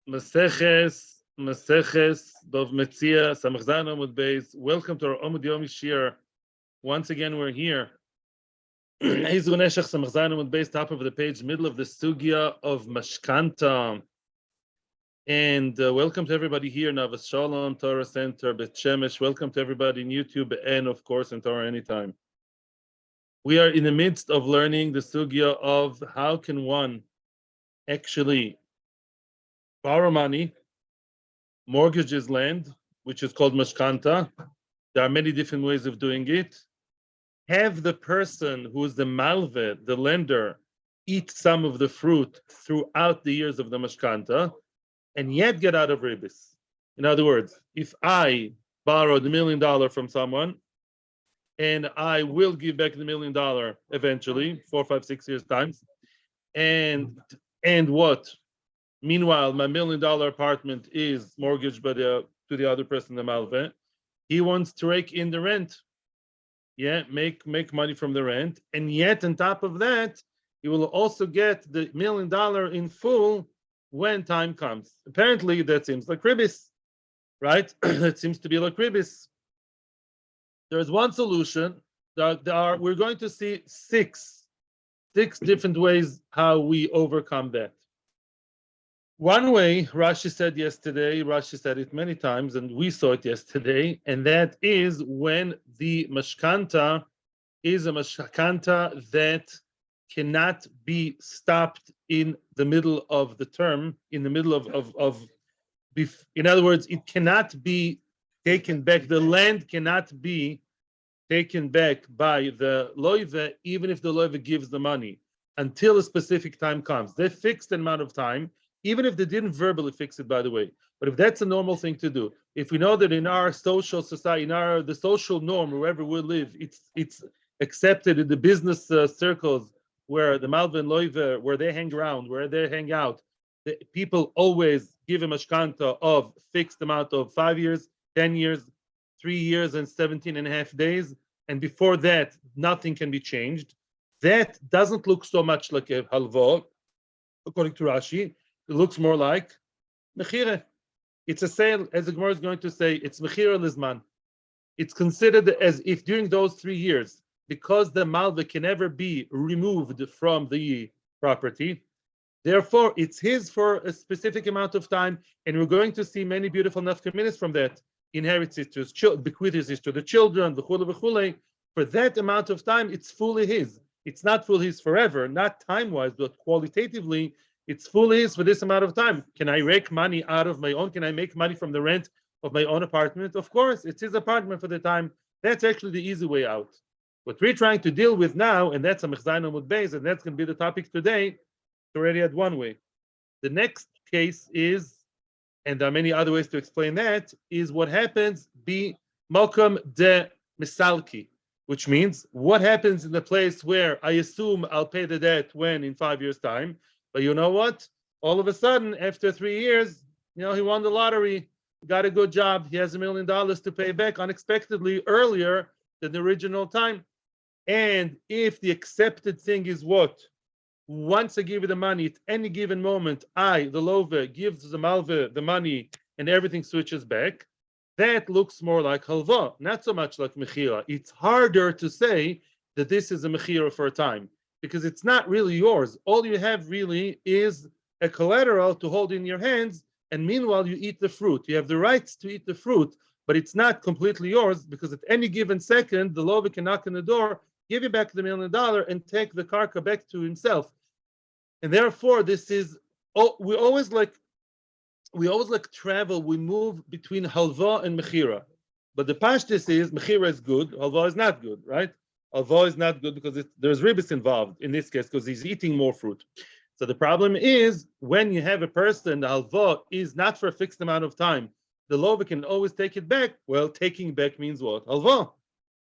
Maseches Dov Metzia Samach Zayin Amud Beis. Welcome to our Amud Yomi Shiur. Once again, we're here. He's Guneshach Samach Zayin Amud Beis, top of the page, middle of the sugya of Mashkanta. And welcome to everybody here in Avos Shalom, Torah Center, Bet Shemesh. Welcome to everybody in YouTube and, of course, in Torah Anytime. We are in the midst of learning the sugya of how can one actually borrow money, mortgages land, which is called mashkanta. There are many different ways of doing it. Have the person who is the malve, the lender, eat some of the fruit throughout the years of the mashkanta, and yet get out of Ribbis. In other words, if I borrowed $1 million from someone, and I will give back the $1 million eventually, 4, 5, 6 years times, and what? Meanwhile, my $1 million apartment is mortgaged by to the other person, the malve. He wants to rake in the rent, make money from the rent, and yet on top of that, he will also get the $1 million in full when time comes. Apparently, that seems like Ribbis, right? It seems to be like Ribbis. There is one solution. We're going to see six different ways how we overcome that. One way, Rashi said yesterday, Rashi said it many times, and we saw it yesterday, and that is when the mashkanta is a mashkanta that cannot be stopped in the middle of the term, in the middle in other words, it cannot be taken back. The land cannot be taken back by the loive, even if the loive gives the money, until a specific time comes. They fixed an amount of time, even if they didn't verbally fix it, by the way. But if that's a normal thing to do, if we know that in our social society, the social norm, wherever we live, it's accepted in the business circles where the malve and loive, where they hang around, where they hang out, the people always give a mashkanta of fixed amount of 5 years, 10 years, 3 years, and 17 and a half days. And before that, nothing can be changed. That doesn't look so much like a halva, according to Rashi. It looks more like mechira. It's a sale, as the Gemara is going to say, it's mechira lizman. It's considered as if during those 3 years, because the malva can never be removed from the property, therefore it's his for a specific amount of time, and we're going to see many beautiful nafkaminas from that. Inherits it to his children, bequeaths it to the children, v'chule. For that amount of time, it's fully his. It's not fully his forever, not time-wise, but qualitatively, it's fully his for this amount of time. Can I rake money out of my own? Can I make money from the rent of my own apartment? Of course, it's his apartment for the time. That's actually the easy way out. What we're trying to deal with now, and that's a Mechzayin Amud Beis, and that's going to be the topic today, it's already at one way. The next case is, and there are many other ways to explain that, is what happens be Malcolm de Misalki, which means what happens in the place where I assume I'll pay the debt when in 5 years' time. But you know what? All of a sudden, after 3 years, he won the lottery, got a good job. He has $1 million to pay back unexpectedly earlier than the original time. And if the accepted thing is what? Once I give you the money, at any given moment, the love, gives the malve the money and everything switches back, that looks more like halva, not so much like mechira. It's harder to say that this is a mechira for a time, because it's not really yours. All you have really is a collateral to hold in your hands, and meanwhile you eat the fruit. You have the rights to eat the fruit, but it's not completely yours, because at any given second, the lover can knock on the door, give you back the $1 million, and take the karka back to himself. And therefore, this is, we always like travel, we move between halva and mechira. But the pashtus is, mechira is good, halva is not good, right? Halva is not good because there's ribbis involved in this case, because he's eating more fruit. So the problem is, when you have a person, the halva is not for a fixed amount of time. The lover can always take it back. Well, taking back means what? Halva,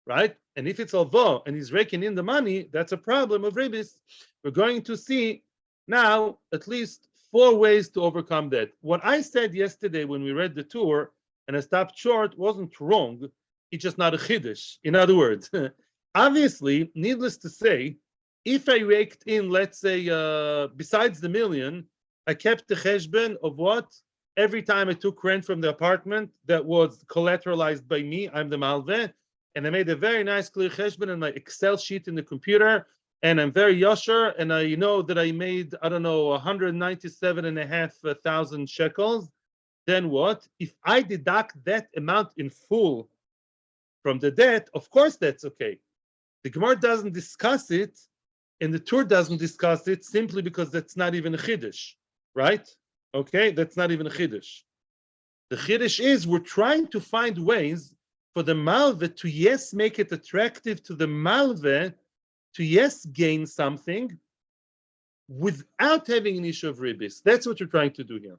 right? And if it's halva and he's raking in the money, that's a problem of ribbis. We're going to see now at least 4 ways to overcome that. What I said yesterday when we read the tour, and I stopped short, wasn't wrong. It's just not a chiddush. In other words, obviously, needless to say, if I raked in, let's say, besides the million, I kept the cheshbon of what? Every time I took rent from the apartment that was collateralized by me, I'm the malve, and I made a very nice clear cheshbon in my Excel sheet in the computer, and I'm very yosher, and I know that I made, I don't know, 197,500 shekels. Then what? If I deduct that amount in full from the debt, of course that's okay. The Gemara doesn't discuss it, and the Tur doesn't discuss it simply because that's not even a chiddush, right? Okay, that's not even a chiddush. The chiddush is we're trying to find ways for the malve to yes make it attractive to the malve to yes gain something without having an issue of ribbis. That's what you're trying to do here.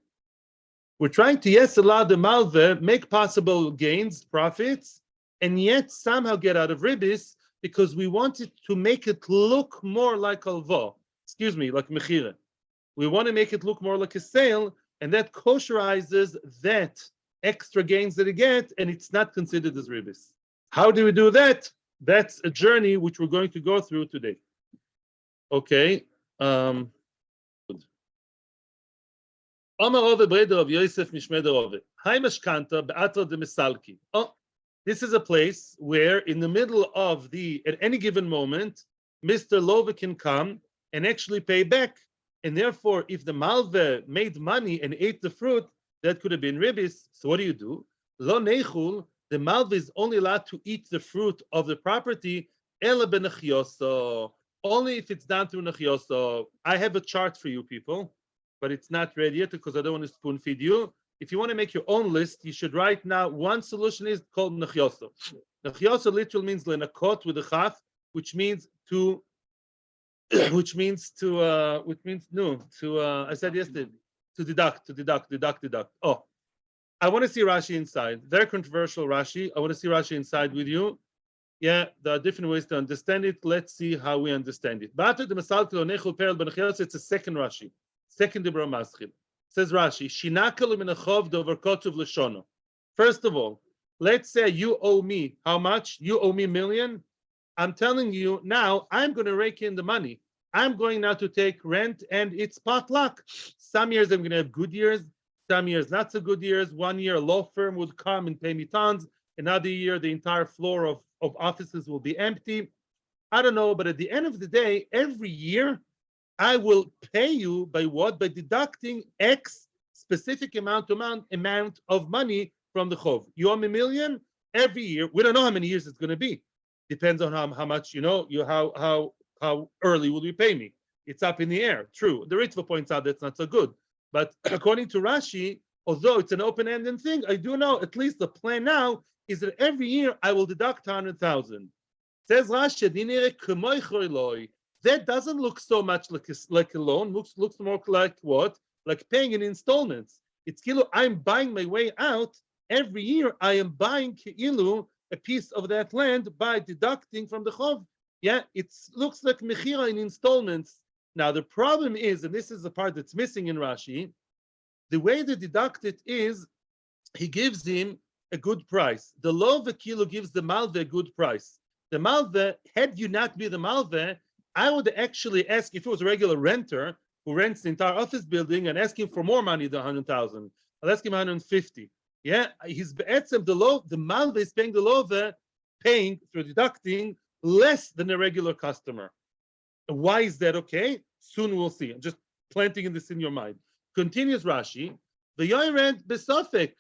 We're trying to yes allow the malve make possible gains, profits, and yet somehow get out of ribbis because we wanted to make it look more like alva. Excuse me, like mechira. We want to make it look more like a sale, and that kosherizes that extra gains that it get, and it's not considered as ribbis. How do we do that? That's a journey which we're going to go through today. Okay. Good. Oh, this is a place where in the middle of at any given moment, Mr. Love can come and actually pay back. And therefore, if the malve made money and ate the fruit, that could have been ribbis. So what do? Lo nechul, the malve is only allowed to eat the fruit of the property, ela benachyoso, only if it's done through nachyoso. I have a chart for you people, but it's not ready yet because I don't want to spoon feed you. If you want to make your own list, you should write now. One solution is called nachyoso. Nachyoso literally means lenakot with a chaf, which means to I said yesterday, to deduct. Oh, I want to see Rashi inside. Very controversial Rashi. I want to see Rashi inside with you. Yeah, there are different ways to understand it. Let's see how we understand it. It's a second Rashi. Second Dibra Maschil. Says Rashi, first of all, let's say you owe me how much? You owe me $1 million. I'm telling you now, I'm going to rake in the money. I'm going now to take rent, and it's potluck. Some years I'm going to have good years, some years not so good years. 1 year a law firm would come and pay me tons. Another year the entire floor of offices will be empty. I don't know, but at the end of the day, every year I will pay you by what? By deducting X specific amount of money from the chov. You owe me $1 million every year. We don't know how many years it's going to be. Depends on how much how early will you pay me. It's up in the air. True. The Ritva points out that's not so good. But according to Rashi, although it's an open-ended thing, I do know at least the plan now is that every year I will deduct 100,000. Says Rashi, that doesn't look so much like a loan. Looks more like what? Like paying in installments. It's kilo. I'm buying my way out. Every year I am buying keilu a piece of that land by deducting from the chov. Yeah, it looks like mechira in installments. Now the problem is, and this is the part that's missing in Rashi, the way they deduct it is he gives him a good price. The love kilo gives the malve a good price. The malve, had you not be the malve, I would actually ask, if it was a regular renter who rents the entire office building and ask him for more money than 100,000, I'll ask him 150. Yeah, he's the malve is paying the love, paying through deducting less than a regular customer. Why is that okay? Soon we'll see. I'm just planting this in your mind. Continues Rashi. The Yoired besofek.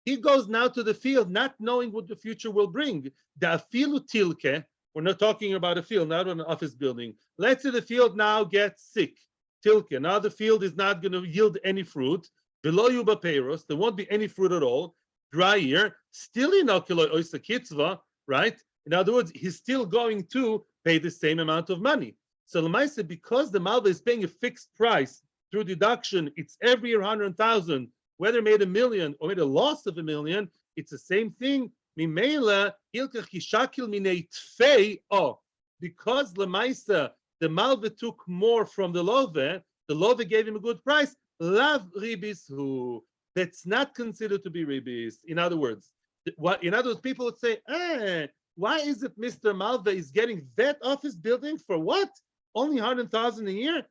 He goes now to the field, not knowing what the future will bring. The afilu tilke. We're not talking about a field, not an office building. Let's say the field now gets sick. Tilke. Now the field is not going to yield any fruit. Below yuba peiros, there won't be any fruit at all. Dry year. Still inoculate oisa kitzva, right? In other words, he's still going to pay the same amount of money. So Lamaisa, because the malva is paying a fixed price through deduction, it's every year 100,000, whether made $1 million or made a loss of $1 million, it's the same thing. Mimela ilkach yishakil minei tfei. Oh, because Lamaisa, the malva took more from the love gave him a good price. Lav Ribbis who. That's not considered to be Ribbis. In other words, people would say, why is it Mr. Malva is getting that office building for what? Only 100,000 a year?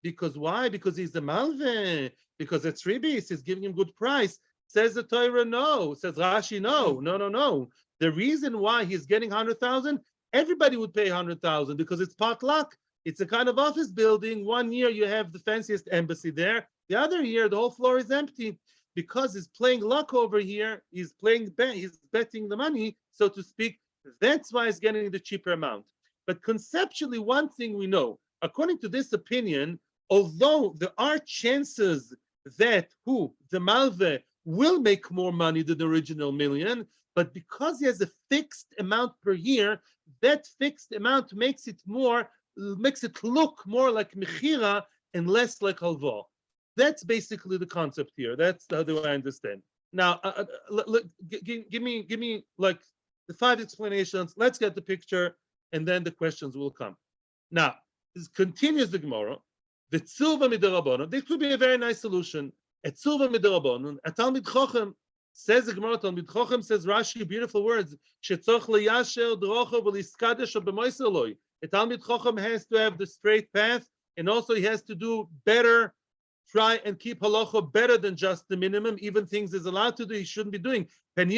Because why? Because he's the malve. Because it's Ribbis. He's giving him good price. Says the Torah, no. Says Rashi, no. No. The reason why he's getting 100,000, everybody would pay 100,000 because it's potluck. It's a kind of office building. 1 year you have the fanciest embassy there. The other year the whole floor is empty because he's playing luck over here. He's betting the money, so to speak. That's why he's getting the cheaper amount. But conceptually, one thing we know, according to this opinion, although there are chances that the malve, will make more money than the original million, but because he has a fixed amount per year, that fixed amount makes it look more like mechira and less like halva. That's basically the concept here. That's how do I understand. Now, give me like the 5 explanations. Let's get the picture, and then the questions will come. Now, this continues the Gemara. The tzuva midarabanan. This could be a very nice solution. A tzuva midarabanan. A Talmid Chochem says the Gemara. Talmid Chochem says Rashi, beautiful words. Shetzorch liyasher drocha v'liskadesh b'moiseloi. A Talmid Chochem has to have the straight path, and also he has to do better. Try and keep halacha better than just the minimum. Even things he's allowed to do, he shouldn't be doing. People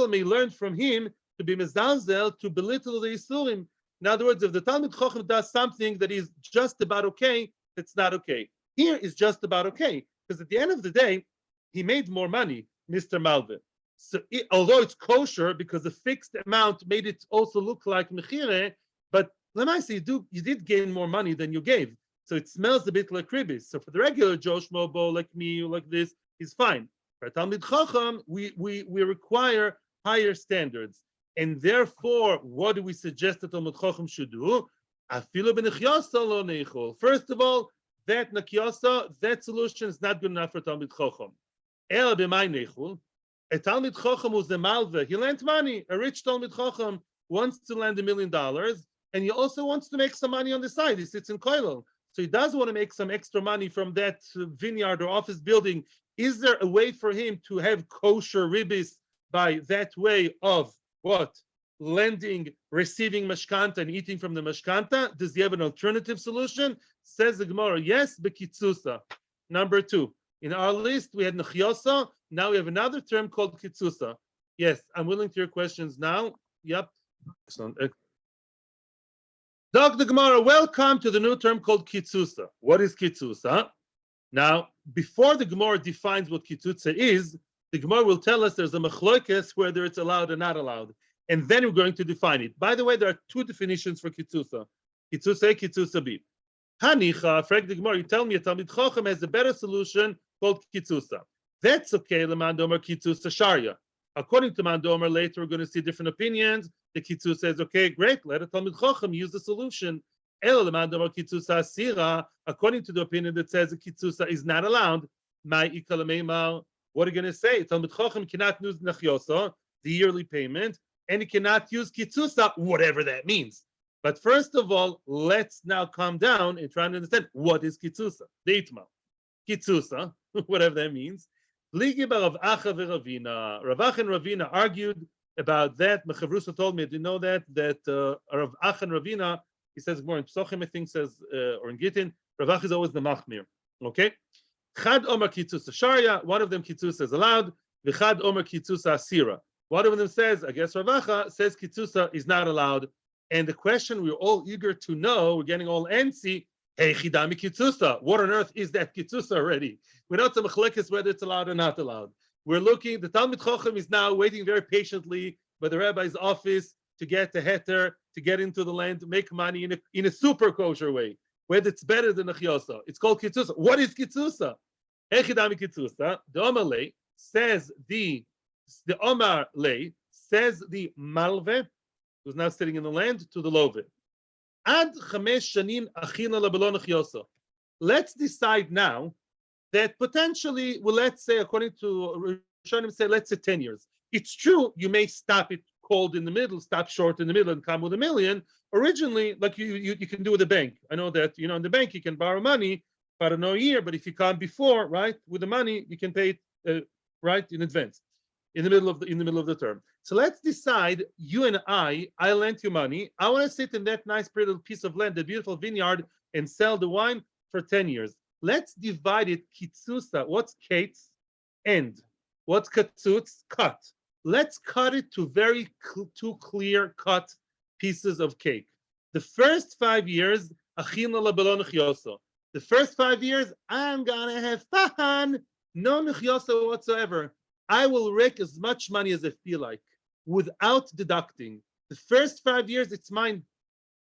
may learn from him to be mezalzel, to belittle the isurim. In other words, if the Talmid Chochem does something that is just about okay, it's not okay. Here is just about okay, because at the end of the day, he made more money, Mr. Malve. So although it's kosher, because the fixed amount made it also look like mechire, but let me say, you did gain more money than you gave. So it smells a bit like Ribbis. So for the regular Joe Shmobo, like me, like this, he's fine. For Talmid Chacham, we require higher standards. And therefore, what do we suggest that Talmid Chacham should do? First of all, that nakyasa, that solution is not good enough for Talmid Chacham. A Talmid Chacham who's the malve, he lent money. A rich Talmid Chacham wants to lend $1 million, and he also wants to make some money on the side. He sits in koilel. So he does want to make some extra money from that vineyard or office building. Is there a way for him to have kosher ribbis by that way of what? Lending, receiving mashkanta, and eating from the mashkanta? Does he have an alternative solution? Says the Gemara, yes, bekitzusa. Number 2. In our list, we had nechyasa. Now we have another term called kitzusa. Yes, I'm willing to your questions now. Yep. Excellent. Dr. Gemara, welcome to the new term called kitzusa. What is kitzusa? Now, before the Gemara defines what kitzusa is, the Gemara will tell us there's a machloikes whether it's allowed or not allowed. And then we're going to define it. By the way, there are 2 definitions for kitzusa. Kitzusa A, kitzusa B. Hanicha, Frank the Gemara, you tell me a Talmid Chochem has a better solution called kitzusa. That's okay, Leman Domer kitzusa sharia. According to Mandomer, later we're going to see different opinions. The kitzusa says, okay, great, let a Talmid Chochem use the solution. According to the opinion that says the kitzusa is not allowed, what are you going to say? Talmid Chochem cannot use nachyosa, the yearly payment, and he cannot use kitzusa, whatever that means. But first of all, let's now calm down and try to understand what is kitzusa. Deitma. Kitzusa, whatever that means. Rav Acha and Ravina argued about that. Mechavrusa told me, do you know that Rav Acha and Ravina, he says more in Psochim, I think says, or in Gittin, Rav Acha is always the Machmir. Okay? Chad Omer Kitzusa Sharia, one of them Kitzusa is allowed. V'chad Omer Kitzusa Asira. One of them says, I guess Rav Acha says Kitzusa is not allowed. And the question we're all eager to know, we're getting all antsy, hey, Chidami Kitzusa, what on earth is that Kitzusa already? We're not some machlekes whether it's allowed or not allowed. We're looking, the Talmid Chochem is now waiting very patiently by the rabbi's office to get the heter, to get into the land, to make money in a super kosher way, whether it's better than Nachyosa. It's called Kitzusa. What is Kitzusa? Hey, Chidami Kitzusa, the Omar Lei says the Omar Lei says the Malve, who's now sitting in the land, to the Love. Ad chamesh shanim achina lebelo nachyosa. Let's decide now that potentially, well, let's say, according to Rishonim, say, let's say 10 years. It's true, you may stop it cold in the middle, stop short in the middle, and come with $1 million. Originally, like you can do with a bank. I know that, in the bank, you can borrow money for a year, but if you come before, right, with the money, you can pay it, right, in advance. in the middle of the term. So let's decide, you and I lent you money. I want to sit in that nice pretty little piece of land, the beautiful vineyard, and sell the wine for 10 years. Let's divide it kitzusa. What's kates? End. What's katzutz? Cut. Let's cut it to two clear cut pieces of cake. The first 5 years, the first 5 years, I'm gonna have fun, no nechyosa whatsoever. I will rake as much money as I feel like, without deducting. The first 5 years, it's mine,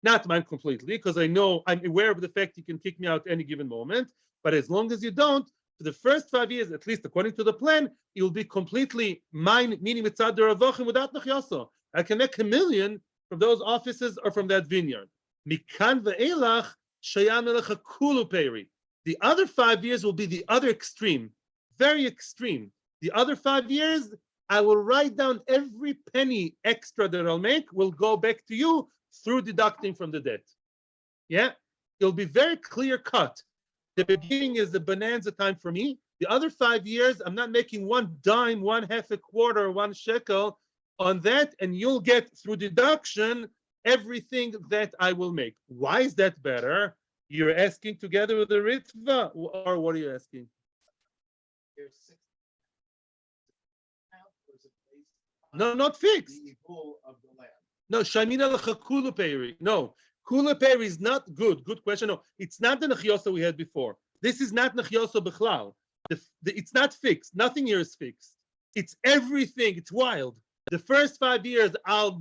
not mine completely, because I'm aware of the fact you can kick me out any given moment. But as long as you don't, for the first 5 years, at least according to the plan, it will be completely mine, meaning mitzad deravochim, without nechyosa. I can make $1 million from those offices or from that vineyard. Mikan ve'elach shayam elecha kulu peri. The other 5 years will be the other extreme, very extreme. The other 5 years, I will write down every penny extra that I'll make will go back to you through deducting from the debt. Yeah, it'll be very clear cut. The beginning is the bonanza time for me. The other 5 years, I'm not making one dime, one half a quarter, one shekel on that, and you'll get through deduction everything that I will make. Why is that better? You're asking together with the Ritva, or what are you asking? No, not fixed. No, Shamina Kulu Peri. No, Kulu Peri is not good. Good question. No, it's not the Nechyosa we had before. This is not Nechyosa Bechlal. It's not fixed. Nothing here is fixed. It's everything. It's wild. The first 5 years, I'll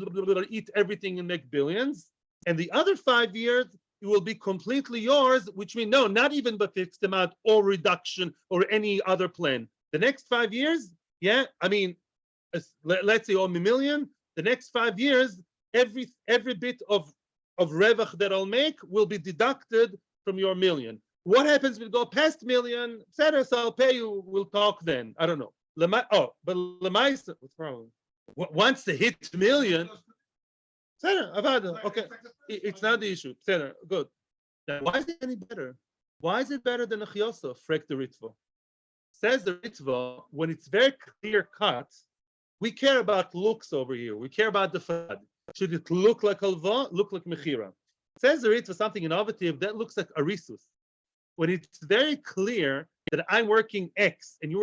eat everything and make billions. And the other 5 years, it will be completely yours, which means, no, not even by fixed amount or reduction or any other plan. The next 5 years, yeah, I mean, let's say $1 million. The next 5 years, every bit of revach that I'll make will be deducted from your $1 million. What happens if we go past $1 million? So I'll pay you. We'll talk then. I don't know. But Lemaisa, what's wrong? Once they hit $1 million, okay, it's not the issue. Good. Now, why is it any better? Why is it better than a chiyosah? Frek the Ritva. Says the Ritva, when it's very clear cut, we care about looks over here. We care about the fad. Should it look like halva? Look like mechira. Says the Ritva something innovative that looks like arisus. When it's very clear that I'm working X and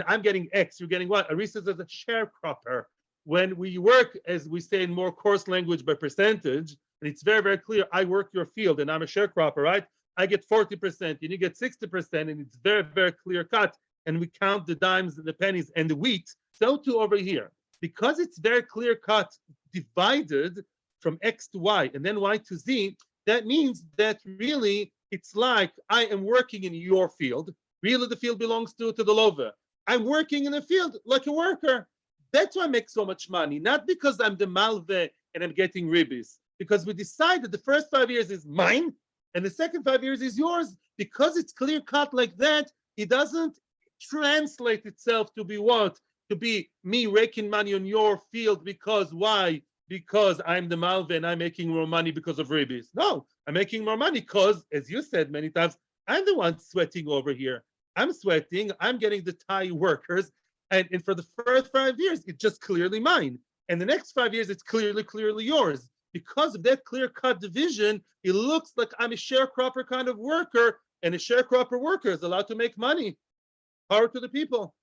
I'm getting X, you're getting what? Arisus is a sharecropper. When we work, as we say in more coarse language, by percentage, and it's very, very clear, I work your field and I'm a sharecropper, right? I get 40% and you get 60%, and it's very, very clear cut. And we count the dimes and the pennies and the wheat. So too over here. Because it's very clear cut, divided from X to Y and then Y to Z, that means that really it's like I am working in your field. Really, the field belongs to the lover. I'm working in a field like a worker. That's why I make so much money, not because I'm the malve and I'm getting ribbis. Because we decided the first 5 years is mine and the second 5 years is yours. Because it's clear cut like that, it doesn't translate itself to be what? To be me raking money on your field because why? Because I'm the malve and I'm making more money because of ribbis. No, I'm making more money because, as you said many times, I'm the one sweating over here. I'm sweating, I'm getting the Thai workers. And for the first 5 years, it's just clearly mine. And the next 5 years, it's clearly yours. Because of that clear-cut division, it looks like I'm a sharecropper kind of worker, and a sharecropper worker is allowed to make money. Power to the people.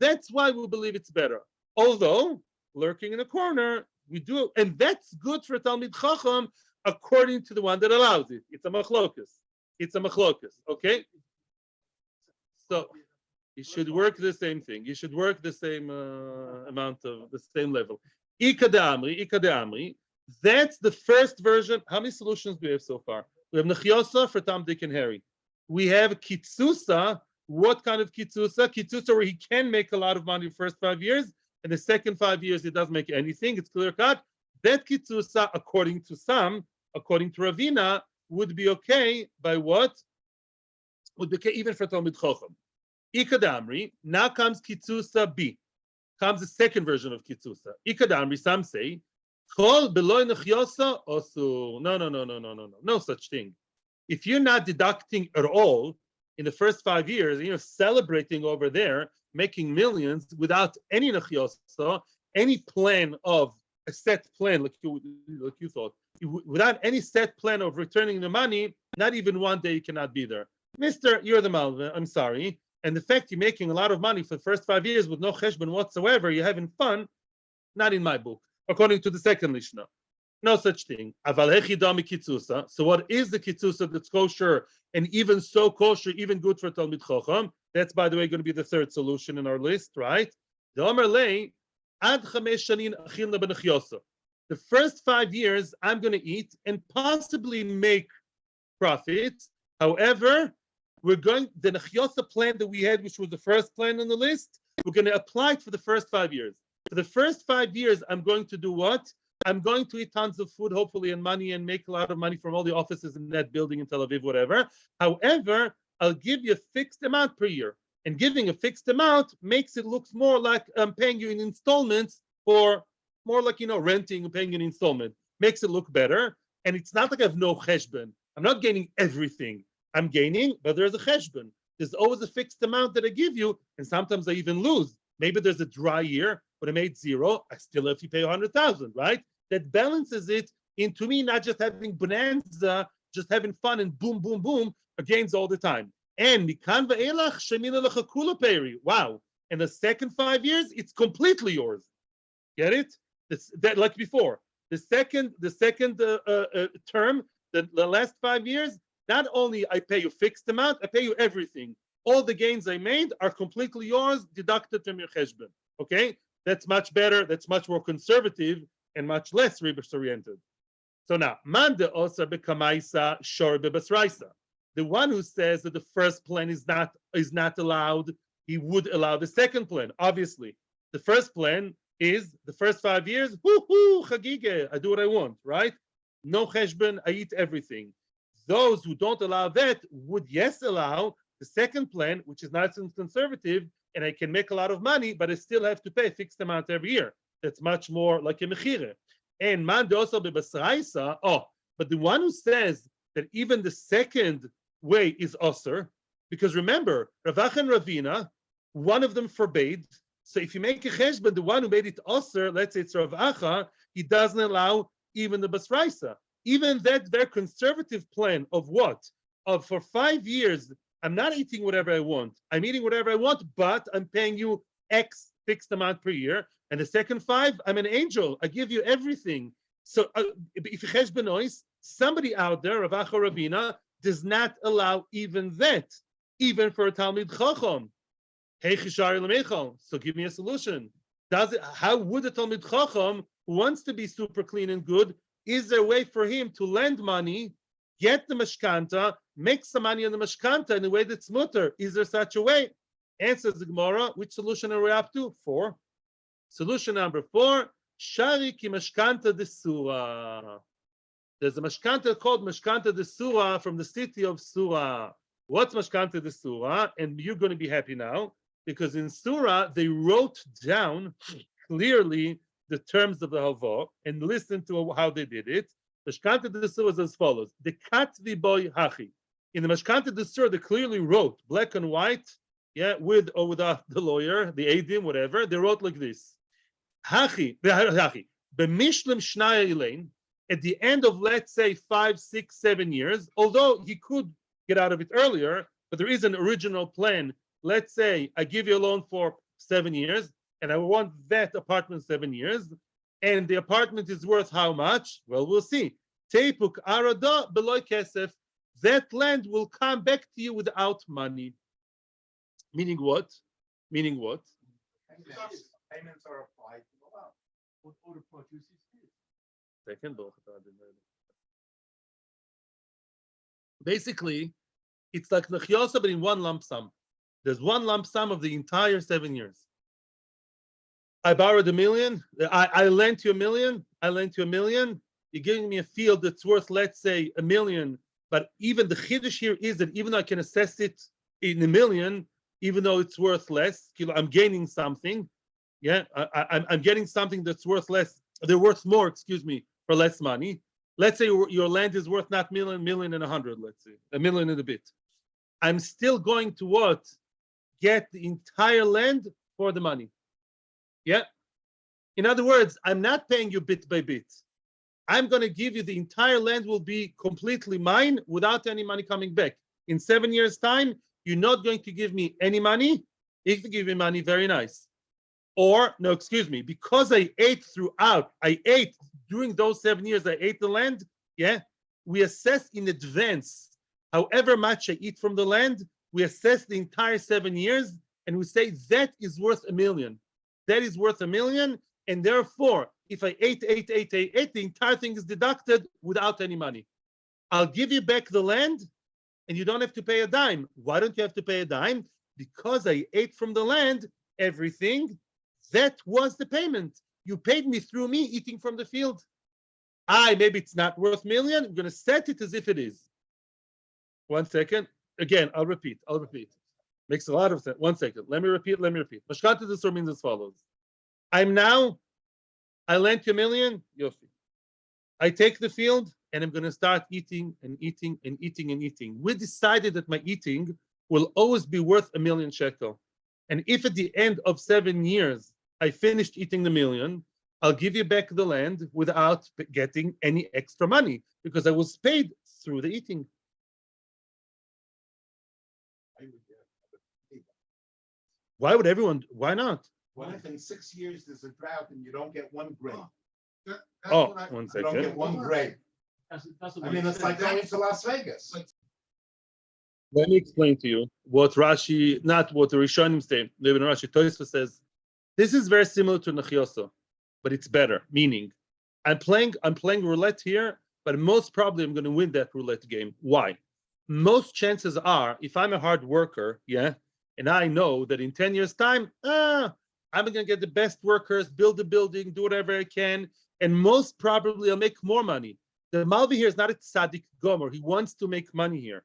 That's why we believe it's better. Although, lurking in a corner, we do, and that's good for Talmid Chacham, according to the one that allows it. It's a machlokas. Okay? So, you should work the same thing. You should work the same amount of the same level. Ika de Amri. That's the first version. How many solutions do we have so far? We have Nechyosa for Tom, Dick, and Harry. We have Kitsusa. What kind of Kitsusa? Kitsusa where he can make a lot of money the first 5 years, and the second 5 years he doesn't make anything. It's clear cut. That Kitsusa, according to some, according to Ravina, would be okay by what? Would be okay even for Talmid Chacham. Ikadamri, now comes Kitsusa B. Comes the second version of Kitsusa. Ikadamri, some say, Chol beloy nechyosa osu. No such thing. If you're not deducting at all, in the first 5 years, and you're celebrating over there, making millions without any nachyosa, any plan of a set plan, like you thought, without any set plan of returning the money, not even one day you cannot be there. Mister, you're the Malva, I'm sorry. And the fact you're making a lot of money for the first 5 years with no cheshbon whatsoever, you're having fun, not in my book, according to the second Mishnah. No such thing. So what is the kitzusa that's kosher and even so kosher, even good for Talmid Chacham? That's, by the way, going to be the third solution in our list, right? The first 5 years, I'm going to eat and possibly make profits. However, we're going, the Nachyosa plan that we had, which was the first plan on the list, we're going to apply it for the first 5 years. For the first 5 years, I'm going to do what? I'm going to eat tons of food, hopefully, and money, and make a lot of money from all the offices in that building in Tel Aviv, whatever. However, I'll give you a fixed amount per year. And giving a fixed amount makes it look more like I'm paying you in installments, or more like, renting and paying an installment. Makes it look better. And it's not like I have no cheshbon. I'm not gaining everything. I'm gaining, but there's a cheshbon. There's always a fixed amount that I give you, and sometimes I even lose. Maybe there's a dry year, but I made zero. I still have to pay 100,000, right? That balances it into me not just having bonanza, just having fun and boom, boom, boom, gains all the time. And mikan ve'elach shemina lecha kula peri. Wow. In the second 5 years, it's completely yours. Get it? That like before. The second term, the last 5 years, not only I pay you fixed amount, I pay you everything. All the gains I made are completely yours, deducted from your cheshbon. Okay? That's much better. That's much more conservative and much less Ribbis oriented. So now, manda osa bekamaisa shor bebasraisa. The one who says that the first plan is not allowed, he would allow the second plan. Obviously, the first plan is the first 5 years. Whoo chagige! I do what I want, right? No cheshbon, I eat everything. Those who don't allow that would yes allow the second plan, which is nice and conservative, and I can make a lot of money, but I still have to pay a fixed amount every year. That's much more like a mechire. And man also bebasraisa. But the one who says that even the second way is osir, because remember, Ravach and Ravina, one of them forbade. So if you make a cheshbon, the one who made it osir, let's say it's Ravacha, he doesn't allow even the basraisa. Even that their conservative plan of what? Of for 5 years, I'm not eating whatever I want. I'm eating whatever I want, but I'm paying you X fixed amount per year. And the second 5, I'm an angel. I give you everything. So if you cheshbonois, somebody out there, Ravacha Rabina, does not allow even that, even for a Talmid Chacham. Hey, so give me a solution. How would a Talmid Chacham who wants to be super clean and good, is there a way for him to lend money, get the mashkanta, make some money on the mashkanta in a way that's mutter? Is there such a way? Answers the Gemara. Which solution are we up to? 4. Solution number 4, Shari ki mashkanta de Surah. There's a mashkanta called mashkanta de Surah from the city of Surah. What's mashkanta de Surah? And you're going to be happy now, because in Surah, they wrote down clearly the terms of the halva and listen to how they did it. Mashkanta de Surah is as follows: the katvi boy hachi. In the mashkanta de Surah, they clearly wrote, black and white, with or without the lawyer, the adim, whatever. They wrote like this: hachi, b'mishlim shnaya elaine. At the end of, let's say, 5, 6, 7 years, although he could get out of it earlier, but there is an original plan. Let's say I give you a loan for 7 years, and I want that apartment 7 years, and the apartment is worth how much? Well, we'll see. Teipuk arada beloy kesef. That land will come back to you without money. Meaning what? Meaning what? Payments are applied to the loan. What order produces this? Basically, it's like Nachyosa, but in one lump sum. There's one lump sum of the entire 7 years. I borrowed $1 million. I lent you $1 million. I lent you $1 million. You're giving me a field that's worth, let's say, $1 million. But even the chiddush here is that even though I can assess it in $1 million, even though it's worth less, I'm gaining something. Yeah, I'm getting something that's worth less. They're worth more, for less money. Let's say your land is worth not $1 million, $1 million and $100. Let's say $1 million and a bit. I'm still going to what? Get the entire land for the money. Yeah. In other words, I'm not paying you bit by bit. I'm going to give you the entire land will be completely mine without any money coming back. In 7 years' time, you're not going to give me any money. If you give me money, very nice. Or, no, excuse me, because I ate during those 7 years, I ate the land. Yeah. We assess in advance however much I eat from the land. We assess the entire 7 years and we say that is worth $1 million. That is worth $1 million. And therefore, if I ate, the entire thing is deducted without any money. I'll give you back the land and you don't have to pay a dime. Why don't you have to pay a dime? Because I ate from the land everything. That was the payment. You paid me through me eating from the field. Maybe it's not worth $1 million. I'm going to set it as if it is. 1 second. Again, I'll repeat. Makes a lot of sense. 1 second. Let me repeat. Mashkata D'Sur means as follows. I lent you $1 million. Yofi. I take the field and I'm going to start eating and eating and eating and eating. We decided that my eating will always be worth $1 million shekel. And if at the end of 7 years, I finished eating the $1 million, I'll give you back the land without getting any extra money because I was paid through the eating. Why would everyone? Why not? What if in 6 years there's a drought and you don't get one grape? Oh, 1 You don't second. get one grape. I mean, it's like going to Las Vegas. Let me explain to you what Rashi, not what the Rishonim say. Even Rashi Tosfos says, this is very similar to Nechioso, but it's better. Meaning, I'm playing roulette here, but most probably I'm going to win that roulette game. Why? Most chances are, if I'm a hard worker, yeah, and I know that in 10 years' time, I'm going to get the best workers, build a building, do whatever I can, and most probably I'll make more money. The Malvi here is not a tzaddik gomer. He wants to make money here.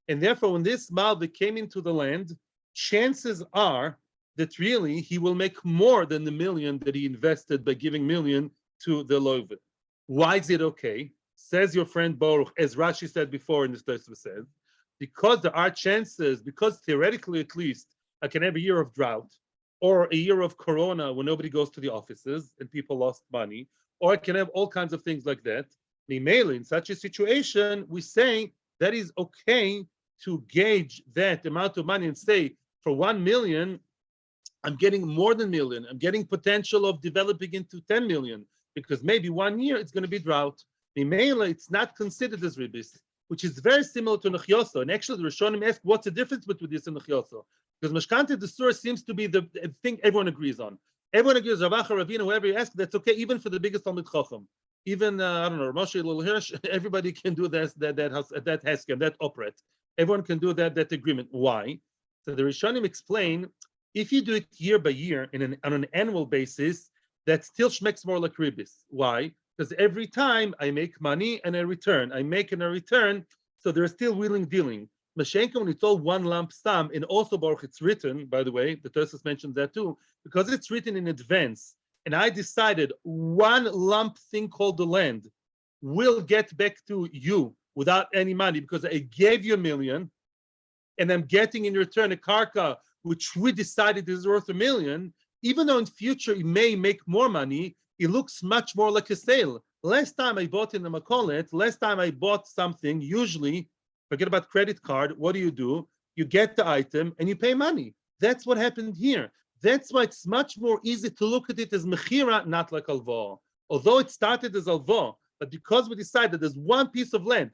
And therefore, when this Malvi came into the land, chances are that really he will make more than the $1 million that he invested by giving $1 million to the Lovet. Why is it okay? Says your friend Baruch, as Rashi said before in this Tosfos says, because there are chances, because theoretically at least, I can have a year of drought, or a year of corona when nobody goes to the offices and people lost money, or I can have all kinds of things like that. In such a situation, we say that is okay to gauge that amount of money and say, for 1 million, I'm getting more than $1 million. I'm getting potential of developing into 10 million, because maybe 1 year it's going to be drought. It's not considered as Ribbis, which is very similar to Nechioso. And actually, the Rishonim ask, what's the difference between this and Nechioso? Because Mashkanta D'Sur seems to be the thing everyone agrees on. Everyone agrees, Ravacha, Ravina, whoever you ask, that's okay, even for the biggest Talmid Chacham. Even, I don't know, Moshe Little Hirsch, everybody can do that Heskem, that operate. Everyone can do that agreement. Why? So the Rishonim explain, if you do it year by year on an annual basis, that still makes more like Ribbis. Why? Because every time I make money and I return, I make and I return, so there's still wheeling dealing. Mashenka, when it's all one lump sum, and also Baruch, it's written, by the way, the Tosfos mentions that too, because it's written in advance, and I decided one lump thing called the land will get back to you without any money, because I gave you $1 million, and I'm getting in return a karka, which we decided is worth $1 million, even though in future it may make more money, it looks much more like a sale. Last time I bought in the Makolet, last time I bought something, usually, forget about credit card, what do? You get the item and you pay money. That's what happened here. That's why it's much more easy to look at it as mechira, not like alva. Although it started as alva, but because we decided there's one piece of land,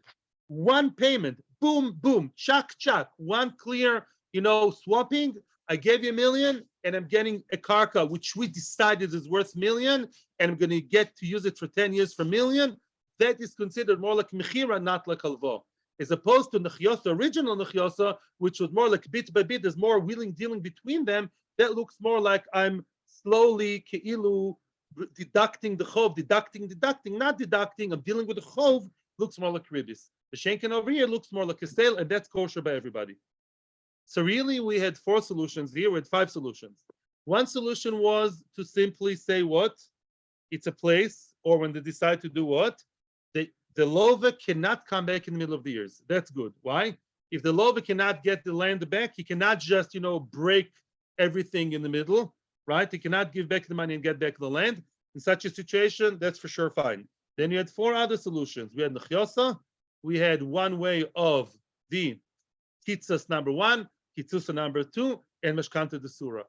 one payment, boom, boom, chak, one clear, swapping, I gave you $1 million and I'm getting a karka, which we decided is worth $1 million, and I'm going to get to use it for 10 years for $1 million. That is considered more like mechira, not like alva. As opposed to Nechioso, original Nechioso, which was more like bit by bit, there's more wheeling dealing between them. That looks more like I'm slowly, ke'ilu, deducting the chov, deducting, not deducting. I'm dealing with the chov, looks more like Ribbis. The Shenken over here looks more like a sale, and that's kosher by everybody. So really, we had 4 solutions here. We had 5 solutions. One solution was to simply say what? It's a place, or when they decide to do what? The lova cannot come back in the middle of the years. That's good. Why? If the lover cannot get the land back, he cannot just, break everything in the middle, right? He cannot give back the money and get back the land. In such a situation, that's for sure fine. Then you had 4 other solutions. We had Nechyosa, we had one way of the Kitzas number 1, Kitzusa number 2, and Meshkanta de Surah.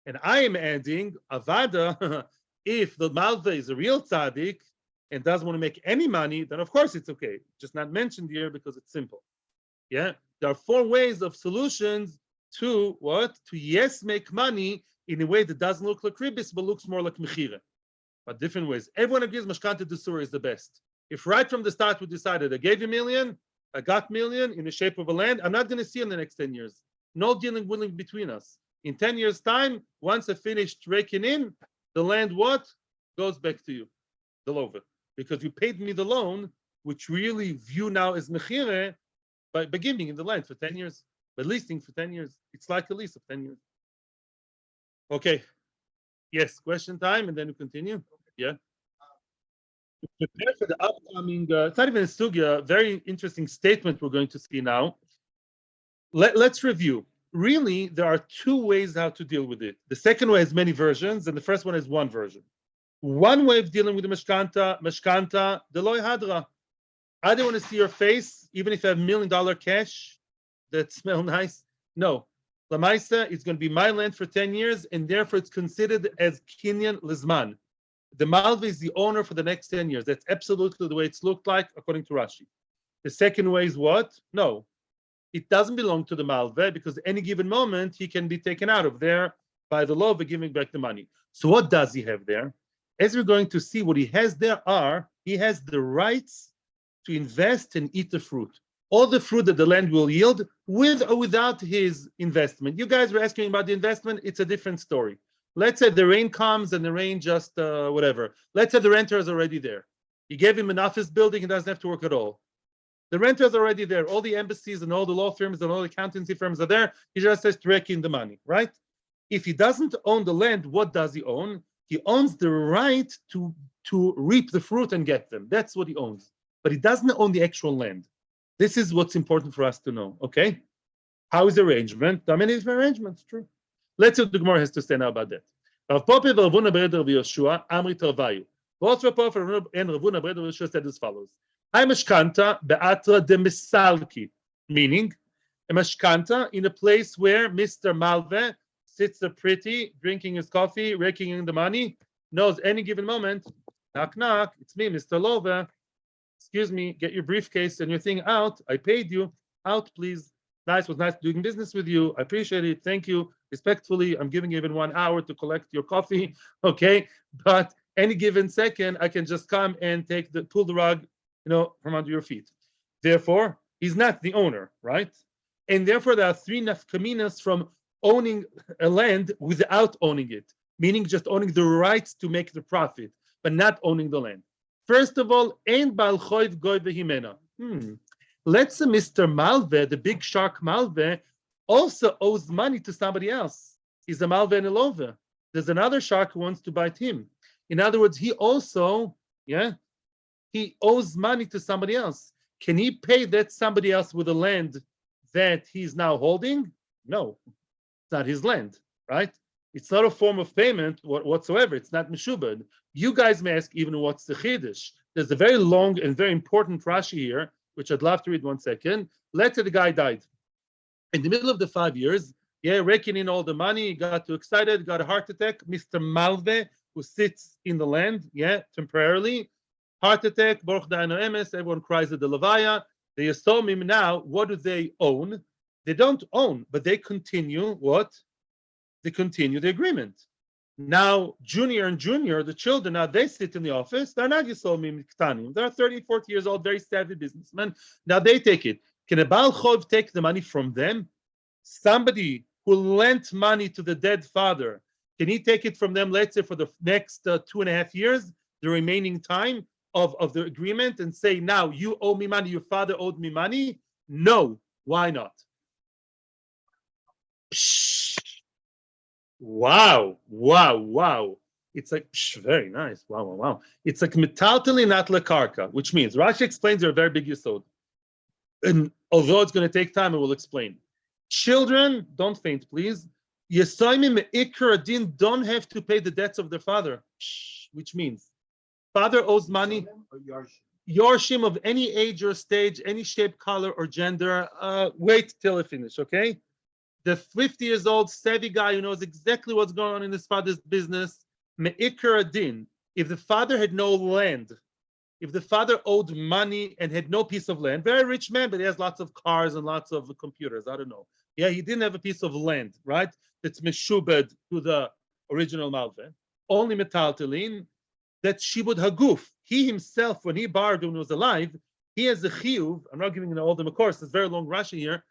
And I am adding Avada, if the Malva is a real tzaddik and doesn't want to make any money, then of course it's okay. Just not mentioned here because it's simple. Yeah, there are 4 ways of solutions to what? To yes, make money in a way that doesn't look like Ribbis, but looks more like Mechira. But different ways. Everyone agrees Mashkanta de Surah is the best. If right from the start we decided I gave you $1 million, I got $1 million in the shape of a land, I'm not going to see in the next 10 years. No dealing willing between us. In 10 years' time, once I finished raking in, the land what? Goes back to you, the lover. Because you paid me the loan, which really view now as Mechire, by giving in the land for 10 years, by leasing for 10 years. It's like a lease of 10 years. Okay. Yes, question time, and then we continue. Yeah. To prepare for the upcoming, it's not even a sugya, very interesting statement we're going to see now. Let's review. Really, there are 2 ways how to deal with it. The second way has many versions, and the first one is one version. One way of dealing with the mashkanta, deloy hadra. I don't want to see your face, even if you have $1 million cash that smell nice. No. Lamaisa, it's going to be my land for 10 years, and therefore it's considered as kinyan lizman. The Malva is the owner for the next 10 years. That's absolutely the way it's looked like, according to Rashi. The second way is what? No. It doesn't belong to the Malva, because at any given moment, he can be taken out of there by the law of giving back the money. So what does he have there? As we're going to see, what he has there he has the rights to invest and eat the fruit. All the fruit that the land will yield, with or without his investment. You guys were asking about the investment. It's a different story. Let's say the rain comes and the rain just whatever. Let's say the renter is already there. You gave him an office building, he doesn't have to work at all. The renter is already there. All the embassies and all the law firms and all the accountancy firms are there. He just has to rake in the money, right? If he doesn't own the land, what does he own? He owns the right to reap the fruit and get them. That's what he owns. But he doesn't own the actual land. This is what's important for us to know, okay? How is the arrangement? There are many different arrangements, true. Let's see what the Gemara has to say now about that. Rav Papa and Ravuna Breder of Yoshua, Amri Tarvayu. Both Rav Papa and Ravuna Breder of Yoshua said as follows. I mashkanta be'atra de misalki, meaning a mashkanta in a place where Mr. Malve sits there pretty, drinking his coffee, raking in the money, knows any given moment, knock, knock, it's me, Mr. Lova. Excuse me, get your briefcase and your thing out. I paid you. Out, please. Was nice doing business with you. I appreciate it. Thank you. Respectfully, I'm giving you even 1 hour to collect your coffee. Okay. But any given second, I can just come and pull the rug, from under your feet. Therefore, he's not the owner, right? And therefore, there are 3 nafkaminas from owning a land without owning it, meaning just owning the rights to make the profit, but not owning the land. First of all, ein bal choiv goy v'himena. Let's say Mr. Malve, the big shark Malve, also owes money to somebody else. He's a Malve and a Love. There's another shark who wants to bite him. In other words, he also, he owes money to somebody else. Can he pay that somebody else with the land that he's now holding? No, it's not his land, right? It's not a form of payment whatsoever. It's not meshubad. You guys may ask even what's the chiddush. There's a very long and very important Rashi here, which I'd love to read 1 second. Let's say the guy died. In the middle of the 5 years, raking in all the money, he got too excited, got a heart attack. Mr. Malve, who sits in the land, temporarily, heart attack, Baruch Da'anu Emes, everyone cries at the Levaya. They assume him now, what do they own? They don't own, but they continue what? They continue the agreement. Now, Junior and Junior, the children, now they sit in the office. They're not Yisomim Ktanim. They're 30, 40 years old, very savvy businessmen. Now they take it. Can a Baal Chov take the money from them? Somebody who lent money to the dead father, can he take it from them, let's say, for the next 2.5 years, the remaining time of the agreement, and say, now you owe me money, your father owed me money? No. Why not? Psh. Wow. It's like, very nice. Wow. It's like metaltali not lekarka, which means, Rashi explains they're a very big yesod. And although it's going to take time, I will explain. Children, don't faint, please. Yesoimim Ikar Adin don't have to pay the debts of their father, which means father owes money. Yorshim of any age or stage, any shape, color, or gender. Wait till I finish, okay? The 50 years old savvy guy who knows exactly what's going on in his father's business. Me'ikar Adin. If the father had no land, if the father owed money and had no piece of land, very rich man, but he has lots of cars and lots of computers, I don't know. Yeah, he didn't have a piece of land, right? That's meshubed to the original malveh. Only metaltalin, that shibud haguf. He himself, when he borrowed when he was alive, he has a chiyuv. I'm not giving all them a course, it's very long Rashi here.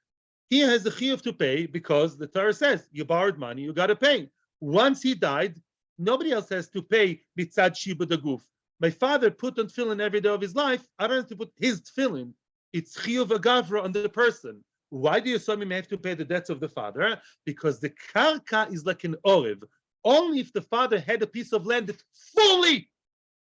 He has a chiyuv to pay because the Torah says, you borrowed money, you got to pay. Once he died, nobody else has to pay mitzad shibud haguf. My father put on tefillin every day of his life. I don't have to put his tefillin. It's chiyuv agavra on the person. Why do Yisomim have to pay the debts of the father? Because the karka is like an orev. Only if the father had a piece of land that fully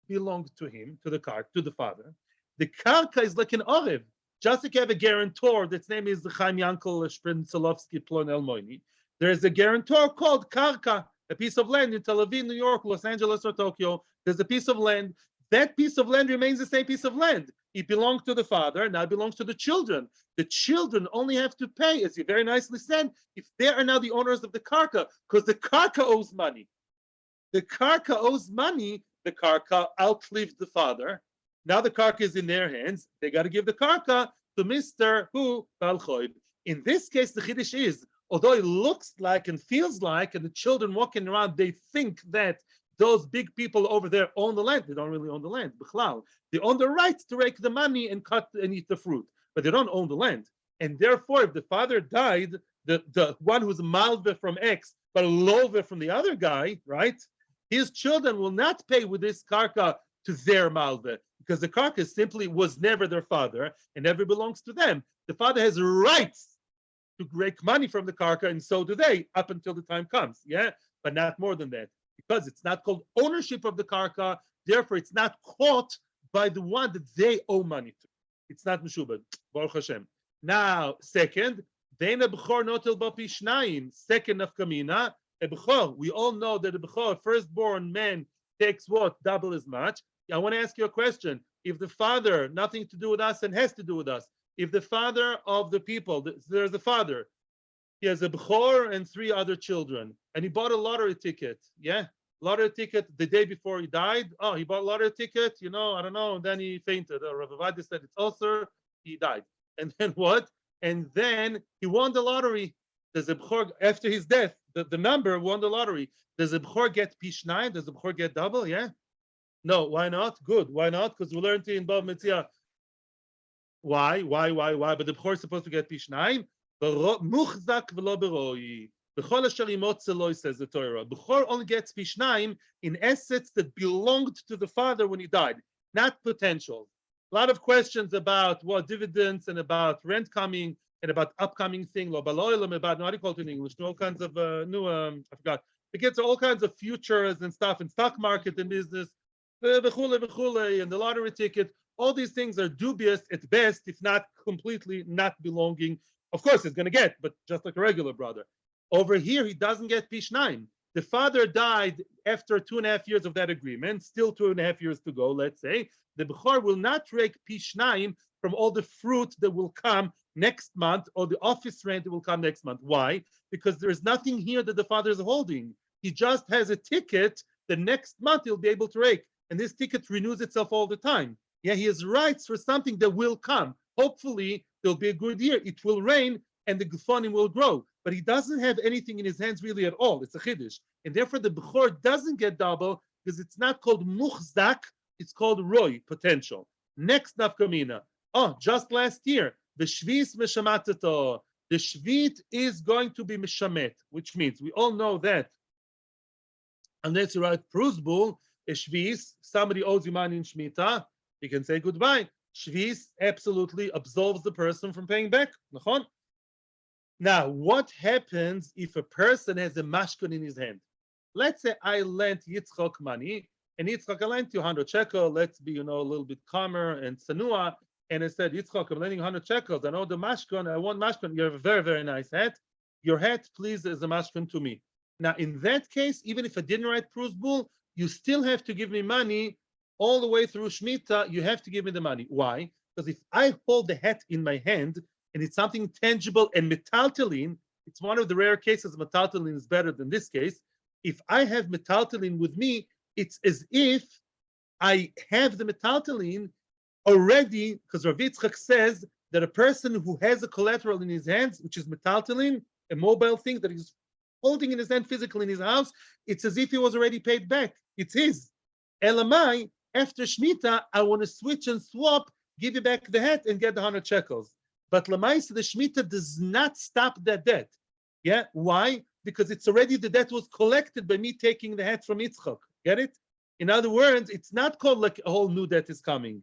belonged to him, to the father. The karka is like an orev. Just like you have a guarantor, that's name is Chaim Yankel Sprincelovsky Plon Elmoini. There is a guarantor called karka, a piece of land in Tel Aviv, New York, Los Angeles, or Tokyo. There's a piece of land. That piece of land remains the same piece of land. It belonged to the father, now it belongs to the children. The children only have to pay, as you very nicely said, if they are now the owners of the karka, because the karka owes money. The karka owes money, the karka outlived the father. Now the karka is in their hands. They got to give the karka to Mr. Who? Bal Choib. In this case, the chiddush is, although it looks like and feels like, and the children walking around, they think that those big people over there own the land. They don't really own the land. They own the right to rake the money and cut and eat the fruit, but they don't own the land. And therefore, if the father died, the one who's malve from X, but love from the other guy, right? His children will not pay with this karka to their malve, because the karka simply was never their father and never belongs to them. The father has rights to rake money from the karka, and so do they, up until the time comes, yeah? But not more than that. Because it's not called ownership of the karka, therefore it's not caught by the one that they owe money to. It's not meshubad. Baruch Hashem. Now, second, then a b'chor notel ba pishnayim. Second of kamina, a b'chor. We all know that a b'chor, firstborn man, takes what? Double as much. I want to ask you a question. If the father, nothing to do with us and has to do with us, if the father of the people, there's a father, he has a b'chor and 3 other children, and he bought a lottery ticket. Yeah, lottery ticket the day before he died. Oh, he bought a lottery ticket. You know, I don't know. And then he fainted. Rav Avadi said it's ulcer. He died. And then what? And then he won the lottery. Does a b'chor after his death? The member won the lottery. Does a b'chor get pishnayim? Does a b'chor get double? Yeah. No. Why not? Good. Why not? Because we learned in Bava Metzia. Why? But the b'chor is supposed to get pishnayim. Muchzak v'lo beroi. B'chol asher imotze lo, says the Torah. B'chor only gets pishnayim in assets that belonged to the father when he died, not potential. A lot of questions about what dividends and about rent coming and about upcoming thing. Lo baloilam about, no, how do you call it in English? All kinds of I forgot. It gets all kinds of futures and stuff in stock market and business, v'chule, and the lottery ticket. All these things are dubious at best, if not completely not belonging. Of course, he's going to get, but just like a regular brother. Over here, he doesn't get pishnayim. The father died after 2.5 years of that agreement, still 2.5 years to go, let's say. The b'chor will not rake pishnayim from all the fruit that will come next month or the office rent that will come next month. Why? Because there is nothing here that the father is holding. He just has a ticket that next month he'll be able to rake. And this ticket renews itself all the time. Yeah, he has rights for something that will come. Hopefully, there'll be a good year. It will rain and the gefonim will grow. But he doesn't have anything in his hands really at all. It's a chiddush. And therefore, the b'chor doesn't get double because it's not called muchzak. It's called roy, potential. Next nafkamina. Oh, just last year, the shvis meshamateto. The shvit is going to be mishamet, which means we all know that unless you write prusbul, a shvis, somebody owes you money in shmita, you can say goodbye. Shvis absolutely absolves the person from paying back. Now, what happens if a person has a mashkon in his hand? Let's say I lent Yitzchok money, and Yitzchok, I lent you 100 shekel. Let's be, a little bit calmer and sanua. and I said, Yitzchak, I'm lending 100 shekels. I know the mashkon. I want mashkon. You have a very, very nice hat. Your hat, please, is a mashkon to me. Now, in that case, even if I didn't write Prus Bull, you still have to give me money all the way through Shemitah. You have to give me the money. Why? Because if I hold the hat in my hand and it's something tangible and metaltalin, it's one of the rare cases metaltalin is better than this case. If I have metaltalin with me, it's as if I have the metaltalin already, because Rav Yitzchak says that a person who has a collateral in his hands, which is metaltalin, a mobile thing that he's holding in his hand physically in his house, it's as if he was already paid back. It's his. Elamai, after Shemitah, I want to switch and swap, give you back the hat and get the 100 shekels. But Lamaisa, the Shemitah does not stop that debt. Yeah, why? Because it's already, the debt was collected by me taking the hat from Yitzchak. Get it? In other words, it's not called like a whole new debt is coming.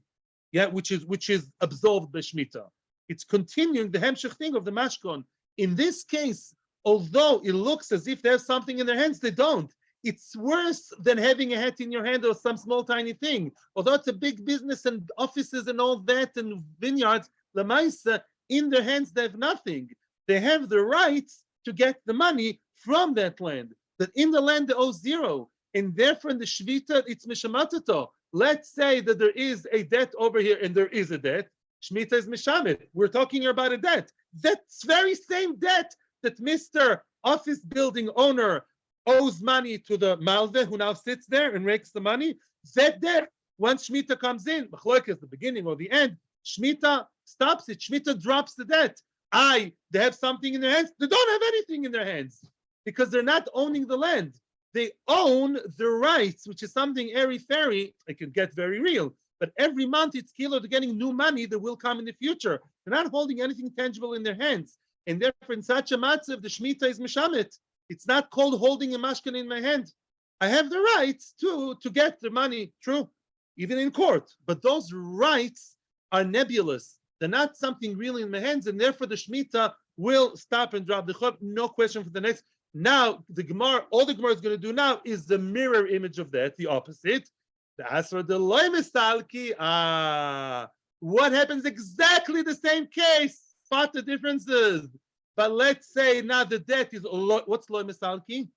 Yeah, which is absolved by Shemitah. It's continuing the hemshech thing of the mashkon. In this case, although it looks as if there's something in their hands, they don't. It's worse than having a hat in your hand or some small tiny thing. Although it's a big business and offices and all that and vineyards, Lamaisa, in their hands they have nothing. They have the rights to get the money from that land. But in the land they owe zero. And therefore in the Shvita, it's Mishamatato. Let's say that there is a debt over here and there is a debt. Shemitah is Mishamit. We're talking here about a debt. That very same debt that Mr. Office building owner owes money to the Malve who now sits there and rakes the money. That debt, once Shemitah comes in, Machloek the beginning or the end, Shemitah stops it. Shemitah drops the debt. They have something in their hands. They don't have anything in their hands because they're not owning the land. They own the rights, which is something airy-fairy. It can get very real. But every month it's kilo, they're getting new money that will come in the future. They're not holding anything tangible in their hands. And therefore, in such a matzav, the Shemitah is Mishamit. It's not called holding a mashkan in my hand. I have the rights to get the money, true, even in court. But those rights are nebulous. They're not something really in my hands, and therefore the Shemitah will stop and drop the chop. No question for the next. Now, the Gemara, all the Gemara is going to do now is the mirror image of that, the opposite. The Asra de Loy Mistalki. What happens exactly the same case? Spot the differences. But let's say now the debt is, what's Loy Mistalki?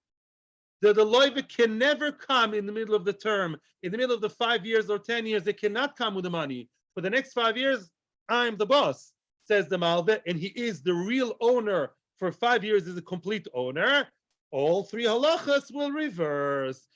The loyve can never come in the middle of the term, in the middle of the 5 years or 10 years. They cannot come with the money. For the next 5 years, I'm the boss, says the Malve, and he is the real owner. For 5 years is a complete owner. All three halachas will reverse.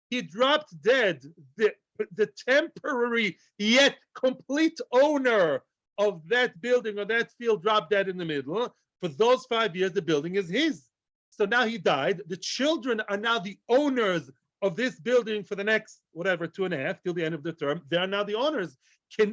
He dropped dead. The temporary yet complete owner of that building or that field dropped dead in the middle. For those 5 years, the building is his. So now he died. The children are now the owners of this building for the next, whatever, 2.5 till the end of the term. They are now the owners.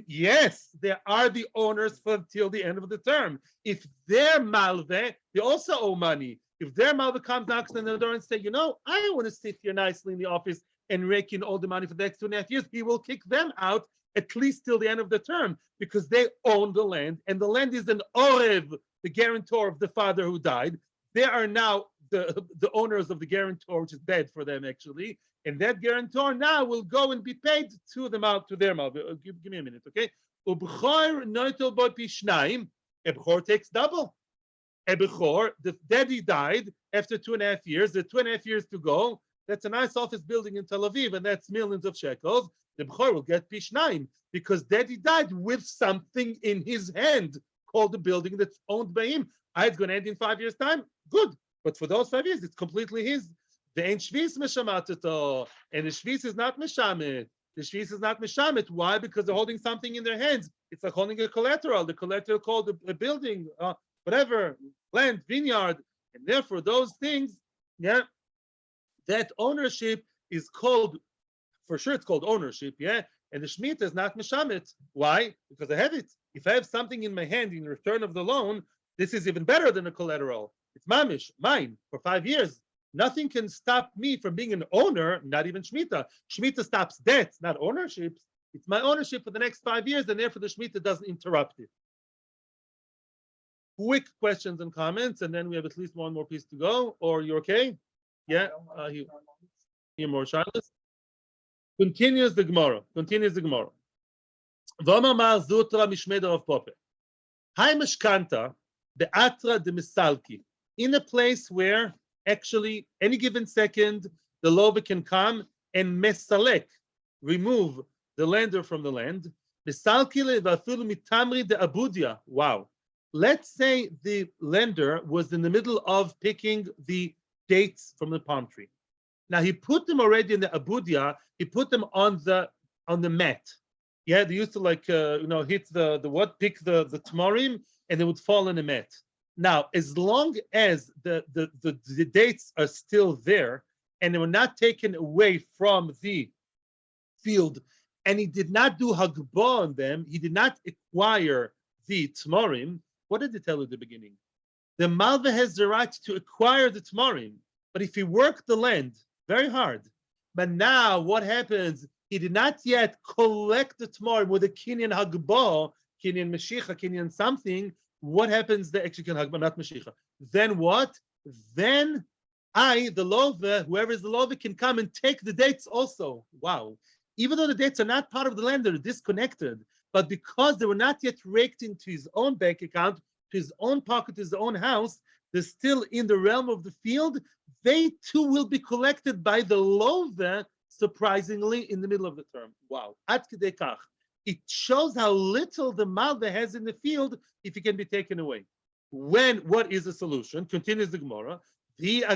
Yes, they are the owners till the end of the term. If they're malve, they also owe money. If their malve comes knocks on the door and say, I want to sit here nicely in the office and rake in all the money for the next 2.5 years, he will kick them out at least till the end of the term because they own the land, and the land is an orev, the guarantor of the father who died. They are now the owners of the guarantor, which is bad for them actually. And that guarantor now will go and be paid to them out to their mouth. Give me a minute, okay? Ubchor noitel boy pishnayim. Ebchor takes double. Ebchor, the daddy died after 2.5 years. The 2.5 years to go. That's a nice office building in Tel Aviv, and that's millions of shekels. The Bchor will get pishnayim because daddy died with something in his hand called the building that's owned by him. It's going to end in 5 years' time. Good, but for those 5 years, it's completely his. The ain't shvis meshamateto, and the shvis is not meshamet. The shvis is not meshamet. Why? Because they're holding something in their hands. It's like holding a collateral. The collateral called a building, whatever, land, vineyard, and therefore those things, yeah, that ownership is called, for sure, it's called ownership, yeah. And the Shemitah is not meshamet. Why? Because I have it. If I have something in my hand in return of the loan, this is even better than a collateral. It's mamish, mine, for 5 years. Nothing can stop me from being an owner, not even Shemitah. Shemitah stops debts, not ownerships. It's my ownership for the next 5 years, and therefore the Shemitah doesn't interrupt it. Quick questions and comments, and then we have at least one more piece to go. Or you're okay? Yeah? Here more Charlotte. Continues the Gemara. V'omar mar zutra mishmeder of Pope. Hai mishkanta be'atra de misalki. In a place where actually any given second the lover can come and mesalek, remove the lender from the land. Misalki le'vafilu mitamri de abudia. Wow. Let's say the lender was in the middle of picking the dates from the palm tree. Now he put them already in the abudia. He put them on the mat. Yeah, they used to hit pick the tamarim, and they would fall in the mat. Now, as long as the dates are still there and they were not taken away from the field, and he did not do hagbah on them, he did not acquire the tamarim. What did he tell you at the beginning? The malva has the right to acquire the tamarim, but if he worked the land very hard, but now what happens? He did not yet collect the tamarim with a kinyan hagbah, kinyan meshicha, kinyan something. What happens? The actually kinyan hagbah, not meshicha. Then what? Then the lova, whoever is the lova, can come and take the dates also. Wow. Even though the dates are not part of the land, they're disconnected. But because they were not yet raked into his own bank account, to his own pocket, to his own house, they're still in the realm of the field. They too will be collected by the lova, surprisingly, in the middle of the term. Wow. Ad kedei kach. It shows how little the malva has in the field if it can be taken away. What is the solution? Continues the Gemara. If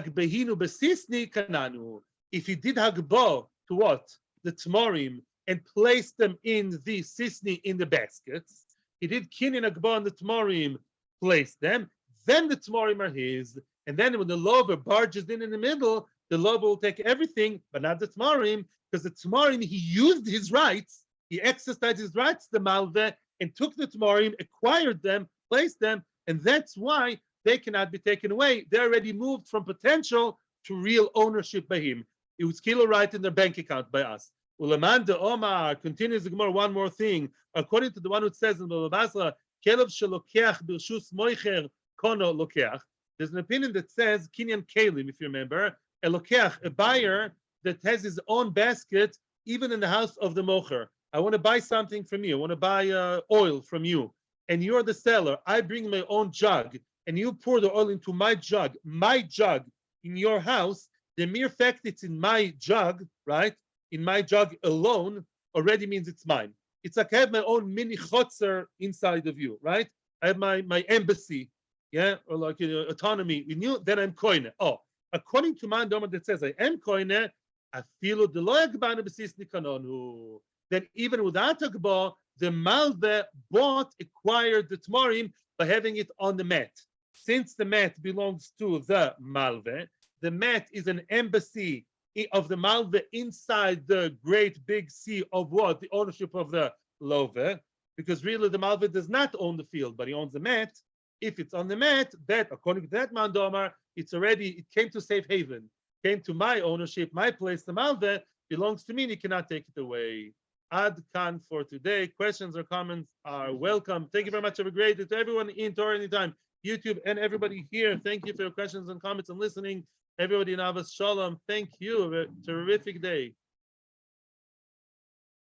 he did hagbah to what? The tamarim, and placed them in the sisni, in the baskets. He did kinyan hagbah on the tamarim, placed them. Then the tamarim are his. And then when the lover barges in the middle, the lover will take everything, but not the tamarim, because the tamarim, he used his rights, he exercised his rights, the malva, and took the tamarim, acquired them, placed them, and that's why they cannot be taken away. They're already moved from potential to real ownership by him. It was kilo right in their bank account by us. Ulaman de Omar continues the Gemara, one more thing. According to the one who says in Bava Basra, Kelev shelokeach birshus moicher kono lokeach. There's an opinion that says kinyan kelim, if you remember, a lokeach, a buyer that has his own basket, even in the house of the mocher. I want to buy something from you. I want to buy oil from you, and you're the seller. I bring my own jug, and you pour the oil into my jug in your house. The mere fact it's in my jug, right? In my jug alone already means it's mine. It's like I have my own mini chotzer inside of you, right? I have my embassy, yeah, or like autonomy in you. Then I'm koine. Oh, according to man domer that says I am koine, afilu de lo yagbanu b'sisni kanonu. Then even without hagbah, the malve acquired the tamarim by having it on the mat. Since the mat belongs to the malve, the mat is an embassy of the malve inside the great big sea of what? The ownership of the love, because really the malve does not own the field, but he owns the mat. If it's on the mat, that according to that mandomar, it came to safe haven, came to my ownership, my place. The malve belongs to me, and he cannot take it away. Ad kan for today. Questions or comments are welcome. Thank you very much. Have a great day to everyone in Torah Anytime, YouTube, and everybody here. Thank you for your questions and comments and listening. Everybody in Avos Shalom, thank you. Have a terrific day.